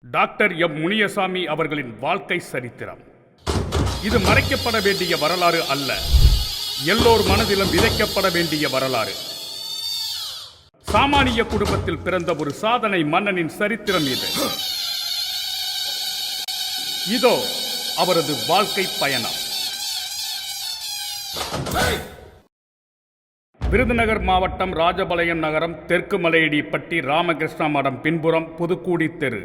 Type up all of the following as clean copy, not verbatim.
Doctor M Muniyasamy அவர்களின் வாழ்க்கை சரித்திரம். இது மறைக்கப்பட வேண்டிய வரலாறு அல்ல, எல்லோர் மனதிலும் விதைக்கப்பட வேண்டிய வரலாறு. சாமானிய குடும்பத்தில் பிறந்த ஒரு சாதனை மன்னனின் சரித்திரம் இது. இதோ அவரது வாழ்க்கை பயணம். விருதுநகர் மாவட்டம் ராஜபாளையம் நகரம் தெற்கு மலையடிப்பட்டி ராமகிருஷ்ணா மடம் பின்புறம் புதுக்கூடி தெரு.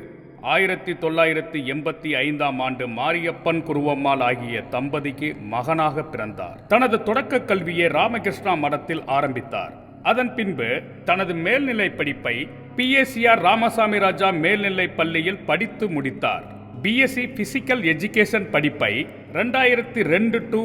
1985 மாரியப்பன் குருவம்மாள் ஆகிய தம்பதிக்கு மகனாக பிறந்தார். தனது தொடக்க கல்வியை ராமகிருஷ்ணா மடத்தில் ஆரம்பித்தார். அதன் பின்பு தனது மேல்நிலை படிப்பை PACR ராமசாமி ராஜா மேல்நிலை பள்ளியில் படித்து முடித்தார். BSc பிசிக்கல் எஜுகேஷன் படிப்பை 2002 to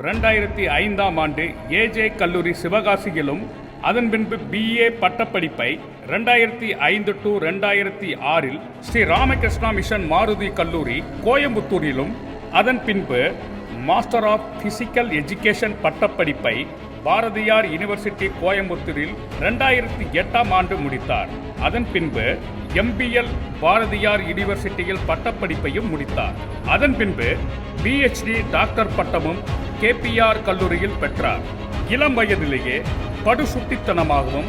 2005 AJ கல்லூரி சிவகாசியிலும், அதன் பின்பு BA பட்டப்படிப்பை 2005 to 2006 ஸ்ரீ ராமகிருஷ்ணா மிஷன் மாருதி கல்லூரி கோயம்புத்தூரிலும், அதன் பின்பு மாஸ்டர் ஆஃப் பிசிக்கல் எஜுகேஷன் பட்டப்படிப்பை பாரதியார் யூனிவர்சிட்டி கோயம்புத்தூரில் 2008 முடித்தார். அதன் பின்பு MBL பாரதியார் யூனிவர்சிட்டியில் பட்டப்படிப்பையும் முடித்தார். அதன் பின்பு PhD டாக்டர் பட்டமும் KPR கல்லூரியில் பெற்றார். இளம் வயதிலேயே படுசுட்டித்தனமாகவும்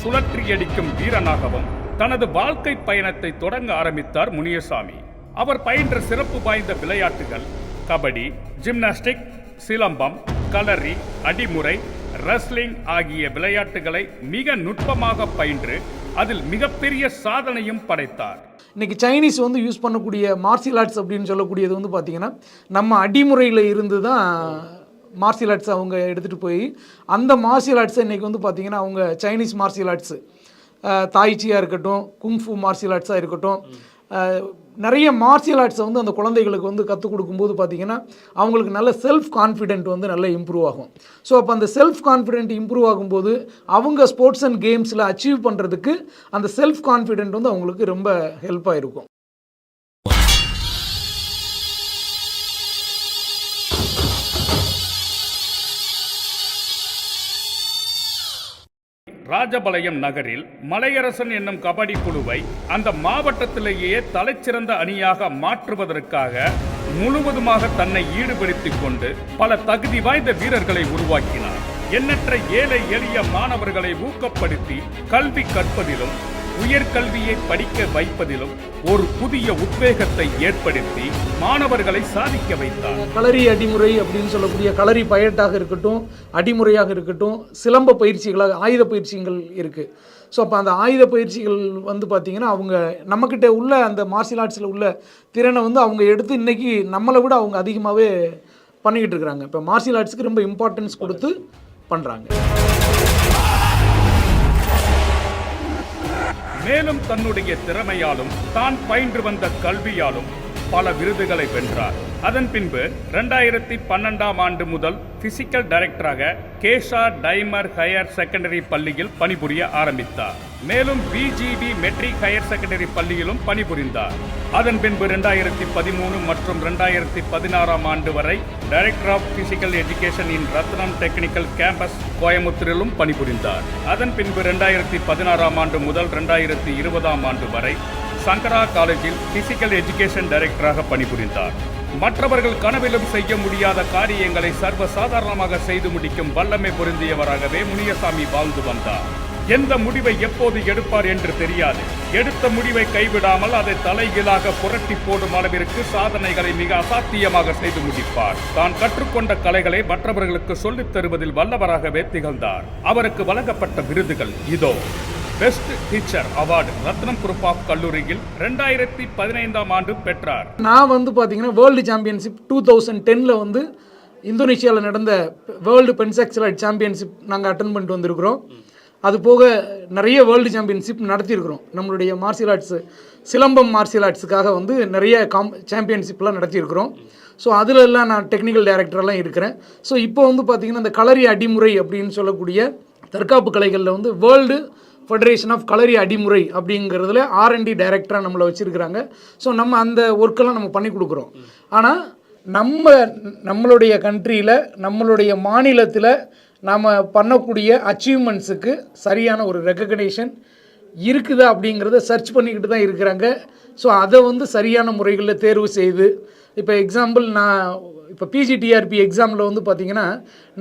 சுழற்றியடிக்கும் வீரனாகவும் தனது வாழ்க்கை பயணத்தை தொடங்க ஆரம்பித்தார் முனியசாமி. அவர் பயின்ற சிறப்பு வாய்ந்த விளையாட்டுகள் கபடி, ஜிம்னாஸ்டிக், சிலம்பம், களரி, அடிமுறை, ரெஸ்லிங் ஆகிய விளையாட்டுகளை மிக நுட்பமாக பயின்று அதில் மிகப்பெரிய சாதனையும் படைத்தார். இன்றைக்கி சைனீஸ் யூஸ் பண்ணக்கூடிய மார்ஷியல் ஆர்ட்ஸ் அப்படின்னு சொல்லக்கூடியது பார்த்தீங்கன்னா நம்ம அடிமுறையில் இருந்து தான் மார்ஷியல் ஆர்ட்ஸ் அவங்க எடுத்துகிட்டு போய் அந்த மார்ஷியல் ஆர்ட்ஸை இன்றைக்கி பார்த்தீங்கன்னா அவங்க சைனீஸ் மார்ஷியல் ஆர்ட்ஸு, தாய்ச்சியாக இருக்கட்டும், குங்ஃபு மார்ஷியல் ஆர்ட்ஸாக இருக்கட்டும், நிறைய மார்ஷியல் ஆர்ட்ஸை அந்த குழந்தைகளுக்கு கற்றுக் கொடுக்கும்போது பார்த்திங்கன்னா அவங்களுக்கு நல்ல செல்ஃப் கான்ஃபிடென்ட் நல்லா இம்ப்ரூவ் ஆகும். ஸோ அப்போ அந்த செல்ஃப் கான்ஃபிடென்ட் இம்ப்ரூவ் ஆகும்போது அவங்க ஸ்போர்ட்ஸ் அண்ட் கேம்ஸில் அச்சீவ் பண்ணுறதுக்கு அந்த செல்ஃப் கான்ஃபிடென்ட் அவங்களுக்கு ரொம்ப ஹெல்ப்பாக இருக்கும். ராஜபாளையம் நகரில் மலையரசன் என்னும் கபடி குழுவை அந்த மாவட்டத்திலேயே தலைச்சிறந்த அணியாக மாற்றுவதற்காக முழுவதுமாக தன்னை ஈடுபடுத்திக் கொண்டு பல தகுதி வாய்ந்த வீரர்களை உருவாக்கினார். எண்ணற்ற ஏழை எளிய மாணவர்களை ஊக்கப்படுத்தி கல்வி கற்பதிலும் உயர்கல்வியை படிக்க வைப்பதிலும் ஒரு புதிய உத்வேகத்தை ஏற்படுத்தி மாணவர்களை சாதிக்க வைத்தார். களரி அடிமுறை அப்படின்னு சொல்லக்கூடிய களரி பயட்டாக இருக்கட்டும், அடிமுறையாக இருக்கட்டும், சிலம்ப பயிற்சிகளாக ஆயுத பயிற்சிகள் இருக்குது. ஸோ அப்போ அந்த ஆயுத பயிற்சிகள் பார்த்திங்கன்னா அவங்க நம்மக்கிட்ட உள்ள அந்த மார்ஷியல் ஆர்ட்ஸில் உள்ள திறனை அவங்க எடுத்து இன்றைக்கி நம்மளை விட அவங்க அதிகமாகவே பண்ணிக்கிட்டு இருக்கிறாங்க. இப்போ மார்ஷியல் ஆர்ட்ஸுக்கு ரொம்ப இம்பார்ட்டன்ஸ் கொடுத்து பண்ணுறாங்க. மேலும் தன்னுடைய திறமையாலும் தான் பயின்று வந்த கல்வியாலும் பல விருதுகளை வென்றார். அதன் பின்பு 2012 முதல் பிசிக்கல் டைரக்டராக கேஷா டைமர் ஹையர் செகண்டரி பள்ளியில் பணிபுரிய ஆரம்பித்தார். மேலும் BGB மெட்ரிக் ஹையர் செகண்டரி பள்ளியிலும் பணிபுரிந்தார். அதன் பின்பு 2013 மற்றும் 2016 வரை director of physical education in Ratnam technical campus கோயம்புத்தூரிலும் பணிபுரிந்தார். அதன் பின்பு 2016 முதல் 2020 வரை சங்கரா காலேஜில் பிசிக்கல் எஜுகேஷன் டைரக்டராக பணிபுரிந்தார். மற்றவர்கள் கனவிலும் செய்ய முடியாத காரியங்களை சர்வசாதாரணமாக செய்து முடிக்கும் வல்லமை பொருந்தியவராகவே முனியசாமி வாழ்ந்து வந்தார். எந்த முடிவை எப்போது எடுப்பார் என்று தெரியாது. எடுத்த முடிவை கைவிடாமல் அதை தலைகீழாக புரட்டி போடும் அளவிற்கு சாதனைகளை மிக அசாத்தியமாக செய்து முடிப்பார். தான் கற்றுக்கொண்ட கலைகளை மற்றவர்களுக்கு சொல்லித் தருவதில் வல்லவராகவே திகழ்ந்தார். அவருக்கு வழங்கப்பட்ட விருதுகள் இதோ. Best teacher award Rathnam group of கல்லூரியில் 2015 பெற்றார். நான் பார்த்தீங்கன்னா வேர்ல்டு சாம்பியன்ஷிப் 2010 இந்தோனேஷியாவில் நடந்த வேர்ல்டு பென்சாக்சலைட் சாம்பியன்ஷிப் நாங்கள் அட்டன் பண்ணிட்டு வந்திருக்கிறோம். அது போக நிறைய வேர்ல்டு சாம்பியன்ஷிப் நடத்தியிருக்கிறோம். நம்மளுடைய மார்ஷியல் ஆர்ட்ஸு, சிலம்பம் மார்ஷியல் ஆர்ட்ஸுக்காக நிறைய சாம்பியன்ஷிப்லாம் நடத்தியிருக்கிறோம். ஸோ அதிலெல்லாம் நான் டெக்னிக்கல் டைரக்டரெலாம் இருக்கிறேன். ஸோ இப்போ பார்த்திங்கன்னா இந்த களரி அடிமுறை அப்படின்னு சொல்லக்கூடிய தற்காப்பு கலைகளில் வேர்ல்டு ஃபெடரேஷன் ஆஃப் களரி அடிமுறை அப்படிங்கிறதுல R&D டைரக்டராக நம்மளை வச்சுருக்கிறாங்க. ஸோ நம்ம அந்த ஒர்க்கெல்லாம் நம்ம பண்ணி கொடுக்குறோம். ஆனால் நம்மளுடைய கண்ட்ரியில், நம்மளுடைய மாநிலத்தில் நாம் பண்ணக்கூடிய அச்சீவ்மெண்ட்ஸுக்கு சரியான ஒரு ரெக்கக்னேஷன் இருக்குதா அப்படிங்கிறத சர்ச் பண்ணிக்கிட்டு தான் இருக்கிறாங்க. ஸோ அதை வந்து சரியான முறைகளில் தேர்வு செய்து, இப்போ எக்ஸாம்பிள் நான் இப்போ பிஜிடிஆர்பி எக்ஸாமில் வந்து பார்த்தீங்கன்னா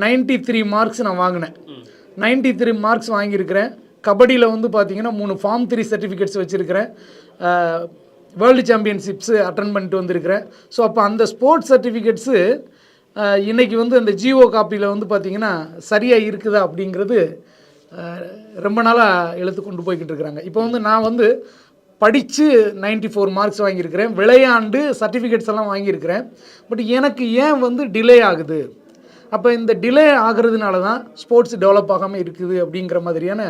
93 மார்க்ஸ் நான் வாங்கினேன். 93 மார்க்ஸ் வாங்கியிருக்கிறேன். கபடியில் வந்து பார்த்தீங்கன்னா 3 ஃபார்ம் 3 சர்டிஃபிகேட்ஸ் வச்சுருக்கிறேன். வேர்ல்டு சாம்பியன்ஷிப்ஸு அட்டன் பண்ணிட்டு வந்திருக்கிறேன். ஸோ அப்போ அந்த ஸ்போர்ட்ஸ் சர்டிஃபிகேட்ஸு இன்றைக்கி வந்து அந்த ஜிஓ காப்பியில் வந்து பார்த்திங்கன்னா சரியாக இருக்குதா அப்படிங்கிறது ரொம்ப நாளாக எழுத்து கொண்டு போய்கிட்டு இருக்கிறாங்க. இப்போ வந்து நான் வந்து படித்து 94 மார்க்ஸ் வாங்கியிருக்கிறேன். விளையாண்டு சர்டிஃபிகேட்ஸ் எல்லாம் வாங்கியிருக்கிறேன். பட் எனக்கு ஏன் வந்து டிலே ஆகுது? அப்போ இந்த டிலே ஆகிறதுனால தான் ஸ்போர்ட்ஸ் டெவலப் ஆகாமல் இருக்குது அப்படிங்கிற மாதிரியான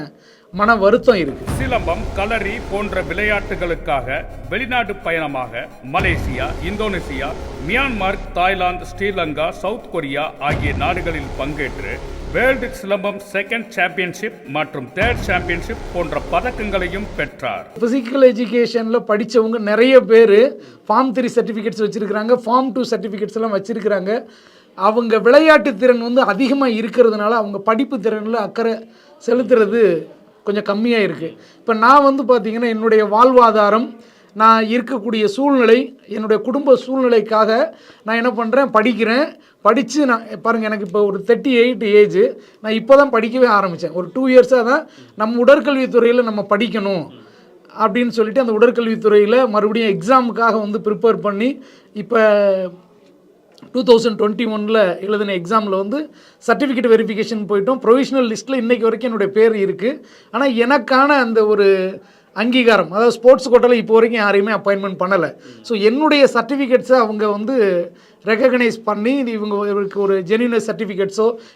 மன வருத்தம் இருக்குது. சிலம்பம், களரி போன்ற விளையாட்டுகளுக்காக வெளிநாட்டு பயணமாக Malaysia, Indonesia, Myanmar, Thailand, Sri Lanka, south Korea ஆகிய நாடுகளில் பங்கேற்று வேர்ல்டு சிலம்பம் 2nd சாம்பியன்ஷிப் மற்றும் 3rd சாம்பியன்ஷிப் போன்ற பதக்கங்களையும் பெற்றார். ஃபிசிக்கல் எஜுகேஷனில் படித்தவங்க நிறைய பேர் ஃபார்ம் 3 சர்டிஃபிகேட்ஸ் வச்சுருக்கிறாங்க, ஃபார்ம் 2 சர்டிஃபிகேட்ஸ் எல்லாம் வச்சுருக்கிறாங்க. அவங்க விளையாட்டு திறன் வந்து அதிகமாக இருக்கிறதுனால அவங்க படிப்பு திறனில் அக்கறை செலுத்துறது கொஞ்சம் கம்மியாக இருக்குது. இப்போ நான் வந்து பார்த்திங்கன்னா என்னுடைய வாழ்வாதாரம், நான் இருக்கக்கூடிய சூழ்நிலை, என்னுடைய குடும்ப சூழ்நிலைக்காக நான் என்ன பண்ணுறேன், படித்து நான் பாருங்கள், எனக்கு இப்போ ஒரு 38 ஏஜ். நான் இப்போ தான் படிக்கவே ஆரம்பித்தேன். ஒரு 2 இயர்ஸாக தான் நம்ம உடற்கல்வித்துறையில் நம்ம படிக்கணும் அப்படின்னு சொல்லிட்டு அந்த உடற்கல்வித்துறையில் மறுபடியும் எக்ஸாமுக்காக வந்து ப்ரிப்பேர் பண்ணி இப்போ 2021 எழுதின எக்ஸாமில் வந்து சர்டிஃபிகேட் வெரிஃபிகேஷன் போயிட்டோம். ப்ரொவிஷனல் லிஸ்ட்டில் இன்றைக்கி வரைக்கும் என்னுடைய பேர் இருக்குது. ஆனால் எனக்கான அந்த ஒரு அங்கீகாரம், அதாவது ஸ்போர்ட்ஸ் கோட்டாவில் இப்போ வரைக்கும் யாரையுமே அப்பாயின்மெண்ட் பண்ணலை. ஸோ என்னுடைய சர்டிஃபிகேட்ஸை அவங்க வந்து ரெக்கக்னைஸ் பண்ணி இவங்களுக்கு ஒரு ஜென்யூனஸ் சர்டிஃபிகேட்ஸோ